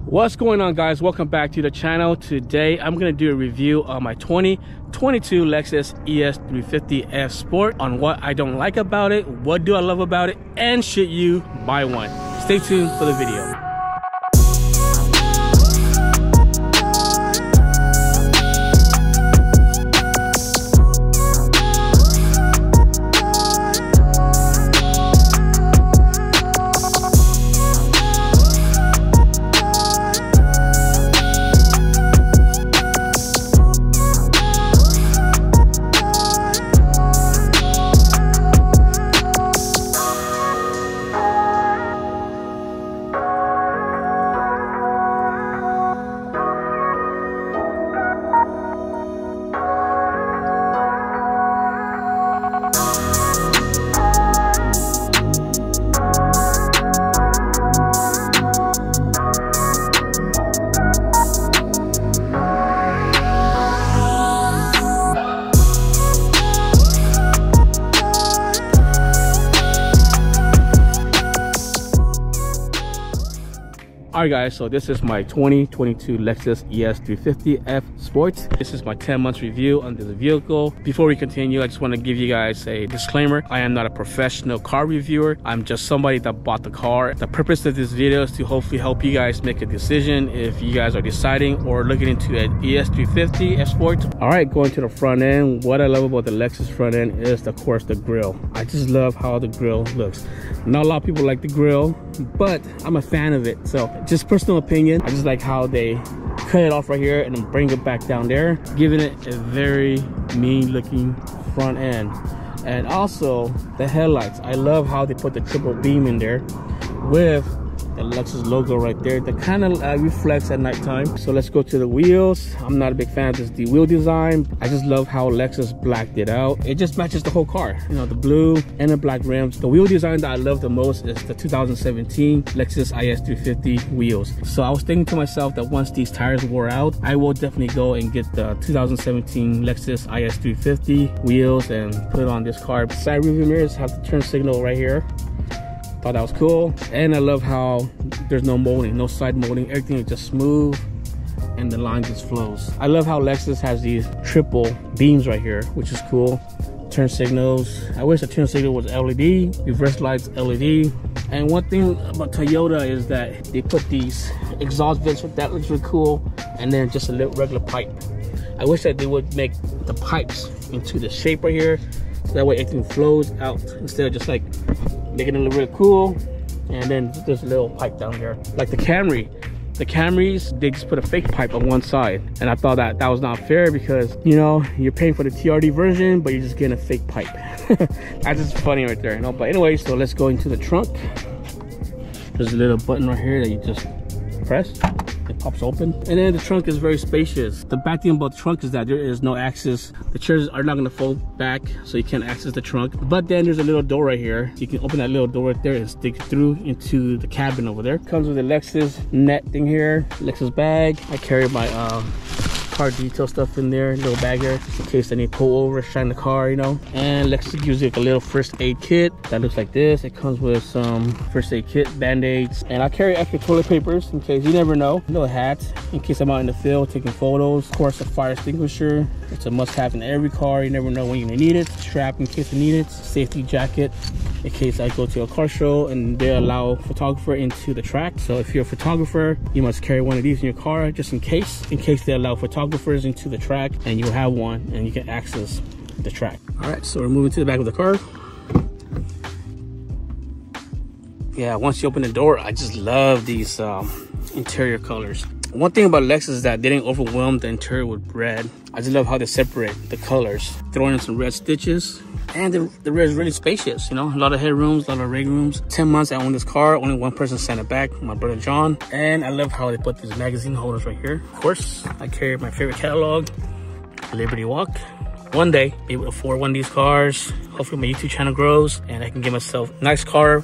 What's going on, guys? Welcome back to the channel. Today I'm going to do a review on my 2022 Lexus ES350 Fsport, on what I don't like about it, what do I love about it, and should you buy one. Stay tuned for the video. Alright guys, so this is my 2022 Lexus ES350 Fsport. This is my 10 months review on this vehicle. Before we continue, I just want to give you guys a disclaimer. I am not a professional car reviewer. I'm just somebody that bought the car. The purpose of this video is to hopefully help you guys make a decision if you guys are deciding or looking into an ES350 Fsport. Alright, going to the front end. What I love about the Lexus front end is, of course, the grille. I just love how the grille looks. Not a lot of people like the grille, but I'm a fan of it. So just personal opinion, I just like how they cut it off right here and then bring it back down there, giving it a very mean looking front end. And also the headlights, I love how they put the triple beam in there with the Lexus logo right there that kind of reflects at nighttime. So let's go to the wheels. I'm not a big fan of the wheel design. I just love how Lexus blacked it out. It just matches the whole car, you know, the blue and the black rims. The wheel design that I love the most is the 2017 Lexus ES350 wheels. So I was thinking to myself that once these tires wore out, I will definitely go and get the 2017 Lexus ES350 wheels and put it on this car. Side rearview mirrors have the turn signal right here. Thought that was cool. And I love how there's no molding, no side molding. Everything is just smooth and the line just flows. I love how Lexus has these triple beams right here, which is cool. Turn signals, I wish the turn signal was LED. Reverse lights LED. And one thing about Toyota is that they put these exhaust vents, that looks really cool, and then just a little regular pipe. I wish that they would make the pipes into the shape right here, so that way everything flows out instead of just like making it look really cool and then there's a little pipe down there. Like the Camry. The Camrys, they just put a fake pipe on one side, and I thought that was not fair because, you know, you're paying for the TRD version but you're just getting a fake pipe. That's just funny right there, you know. But anyway, so let's go into the trunk. There's a little button right here that you just press, it pops open, and then the trunk is very spacious. The bad thing about the trunk is that there is no access. The chairs are not going to fold back, so you can't access the trunk. But then there's a little door right here, so you can open that little door right there and stick through into the cabin over there. Comes with a Lexus net thing here, Lexus bag. I carry my car detail stuff in there, little bag here in case I need to pull over, shine the car, you know. And Lexus gives you like a little first aid kit that looks like this. It comes with some first aid kit, band-aids, and I carry extra toilet papers in case, you never know. Little hat in case I'm out in the field taking photos. Of course, a fire extinguisher. It's a must-have in every car. You never know when you're gonna need it. Strap in case you need it. Safety jacket in case I go to a car show and they allow photographer into the track. So if you're a photographer, you must carry one of these in your car just in case they allow photographers into the track, and you have one and you can access the track. All right, so we're moving to the back of the car. Yeah, once you open the door, I just love these interior colors. One thing about Lexus is that they didn't overwhelm the interior with red. I just love how they separate the colors, throwing in some red stitches. And the rear is really spacious, you know, a lot of headrooms, a lot of leg rooms. 10 months I own this car, only one person sent it back, my brother John. And I love how they put these magazine holders right here. Of course, I carry my favorite catalog, Liberty Walk. One day, be able to afford one of these cars. Hopefully my YouTube channel grows and I can get myself a nice car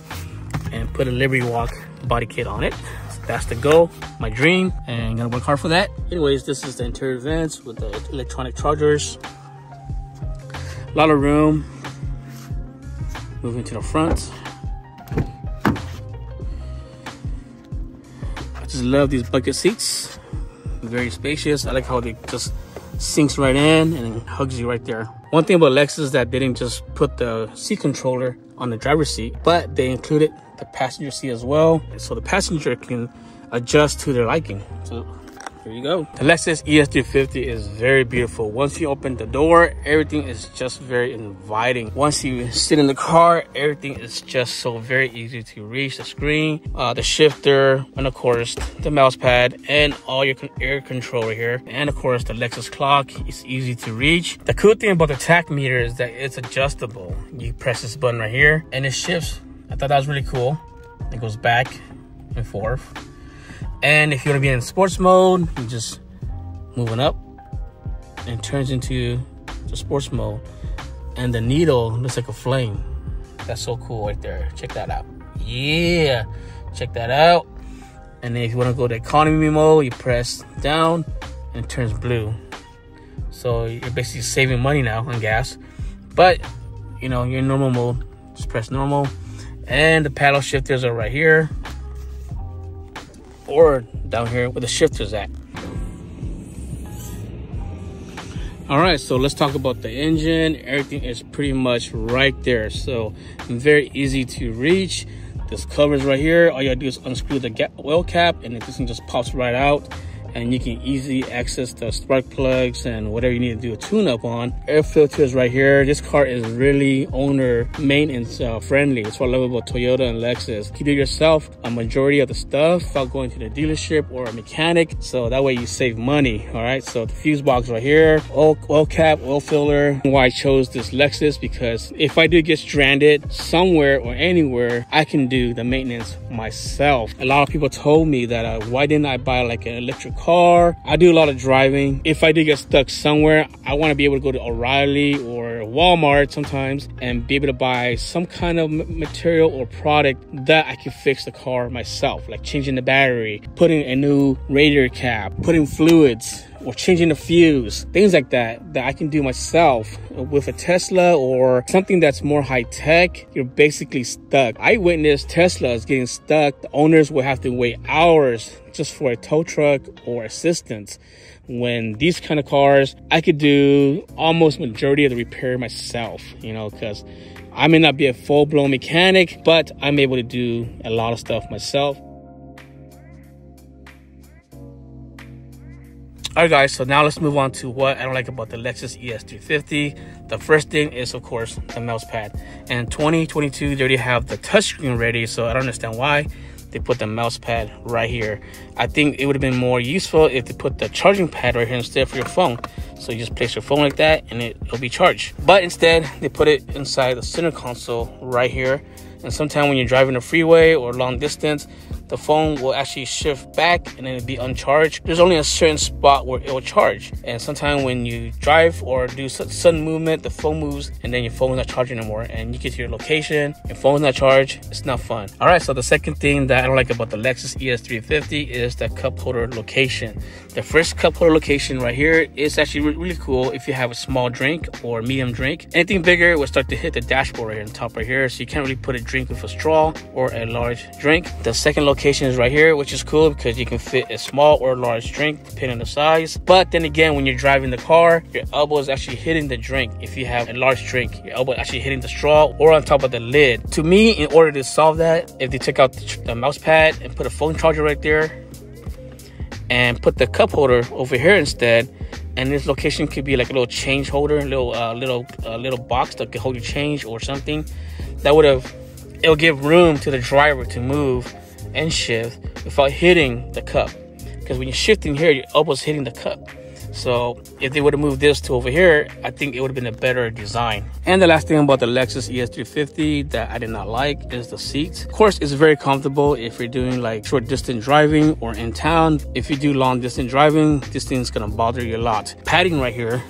and put a Liberty Walk body kit on it. That's the goal, my dream, and I'm gonna work hard for that. Anyways, this is the interior vents with the electronic chargers. A lot of room. Moving to the front. I just just love these bucket seats. Very spacious. I like how they just sinks right in and hugs you right there. One thing about Lexus is that they didn't just put the seat controller on the driver's seat, but they included the passenger seat as well, so the passenger can adjust to their liking. So here you go. The Lexus ES350 is very beautiful. Once you open the door, everything is just very inviting. Once you sit in the car, everything is just so very easy to reach. The screen, the shifter, and of course the mouse pad, and all your air control right here. And of course the Lexus clock is easy to reach. The cool thing about the tachometer is that it's adjustable. You press this button right here and it shifts. I thought that was really cool. It goes back and forth. And if you want to be in sports mode, you just moving up and it turns into the sports mode. And the needle looks like a flame. That's so cool right there. Check that out. Yeah, check that out. And then if you want to go to economy mode, you press down and it turns blue. So you're basically saving money now on gas. But you know, you're in normal mode, just press normal. And the paddle shifters are right here, or down here where the shifters at. All right, so let's talk about the engine. Everything is pretty much right there, so very easy to reach. This covers right here. All you gotta do is unscrew the oil cap and this thing just pops right out, and you can easily access the spark plugs and whatever you need to do a tune up on. Air filters right here. This car is really owner maintenance friendly. That's what I love about Toyota and Lexus. You do yourself a majority of the stuff without going to the dealership or a mechanic, so that way you save money. All right, so the fuse box right here, oil cap, oil filler. Why I chose this Lexus, because if I do get stranded somewhere or anywhere, I can do the maintenance myself. A lot of people told me that why didn't I buy like an electric car? I do a lot of driving. If I do get stuck somewhere, I want to be able to go to O'Reilly or Walmart sometimes and be able to buy some kind of material or product that I can fix the car myself, like changing the battery, putting a new radiator cap, putting fluids, or changing the fuse, things like that I can do myself. With a Tesla or something that's more high tech, you're basically stuck. I witnessed Teslas getting stuck. The owners will have to wait hours just for a tow truck or assistance. When these kind of cars, I could do almost majority of the repair myself, you know, because I may not be a full-blown mechanic, but I'm able to do a lot of stuff myself. All right, guys, so now let's move on to what I don't like about the Lexus ES350. The first thing is, of course, the mouse pad. And 2022, they already have the touchscreen ready, so I don't understand why they put the mouse pad right here. I think it would have been more useful if they put the charging pad right here instead for your phone. So you just place your phone like that and it'll be charged. But instead, they put it inside the center console right here. And sometimes when you're driving a freeway or long distance, the phone will actually shift back and then it'll be uncharged. There's only a certain spot where it will charge. And sometimes when you drive or do sudden movement, the phone moves and then your phone's not charging anymore. And you get to your location, your phone's not charged. It's not fun. All right, so the second thing that I don't like about the Lexus ES350 is the cup holder location. The first cup holder location right here is actually really cool if you have a small drink or medium drink. Anything bigger will start to hit the dashboard right here on top right here. So you can't really put a drink with a straw or a large drink. The second location is right here, which is cool because you can fit a small or large drink depending on the size. But then again, when you're driving the car, your elbow is actually hitting the drink. If you have a large drink, your elbow is actually hitting the straw or on top of the lid. To me, in order to solve that, if they took out the mouse pad and put a phone charger right there and put the cup holder over here instead, and this location could be like a little change holder, a little box that could hold your change or something, that would have, it'll give room to the driver to move and shift without hitting the cup, because when you're shifting here, your elbow's hitting the cup. So if they would have moved this to over here, I think it would have been a better design. And the last thing about the Lexus ES350 that I did not like is the seats. Of course, it's very comfortable if you're doing like short distance driving or in town. If you do long distance driving, this thing's gonna bother you a lot. Padding right here,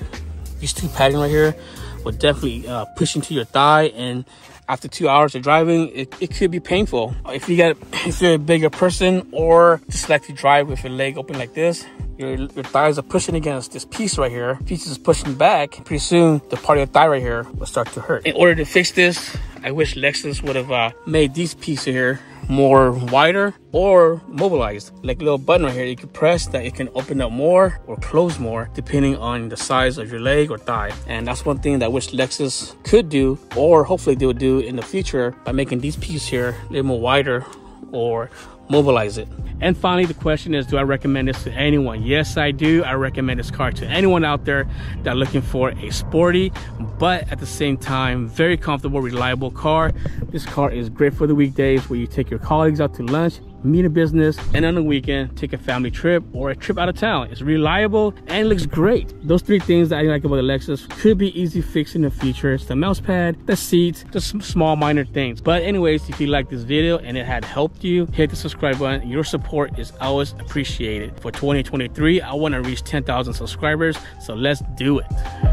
these two padding right here will definitely push into your thigh, and after 2 hours of driving, it could be painful. If you're a bigger person or just like to drive with your leg open like this, your thighs are pushing against this piece right here. Piece is pushing back. Pretty soon, the part of your thigh right here will start to hurt. In order to fix this, I wish Lexus would have made these pieces here more wider or mobilized. Like a little button right here, you can press that it can open up more or close more depending on the size of your leg or thigh. And that's one thing that I wish Lexus could do, or hopefully they would do in the future, by making these pieces here a little more wider or mobilize it. And finally, the question is, do I recommend this to anyone? Yes, I do. I recommend this car to anyone out there that looking for a sporty but at the same time very comfortable, reliable car. This car is great for the weekdays where you take your colleagues out to lunch, meet a business, and on the weekend take a family trip or a trip out of town. It's reliable and looks great. Those three things that I like about the Lexus could be easy fixed in the future. It's the mouse pad, the seats, just small minor things. But anyways, if you like this video and it had helped you, hit the subscribe button. Your support is always appreciated. For 2023, I want to reach 10,000 subscribers, so let's do it.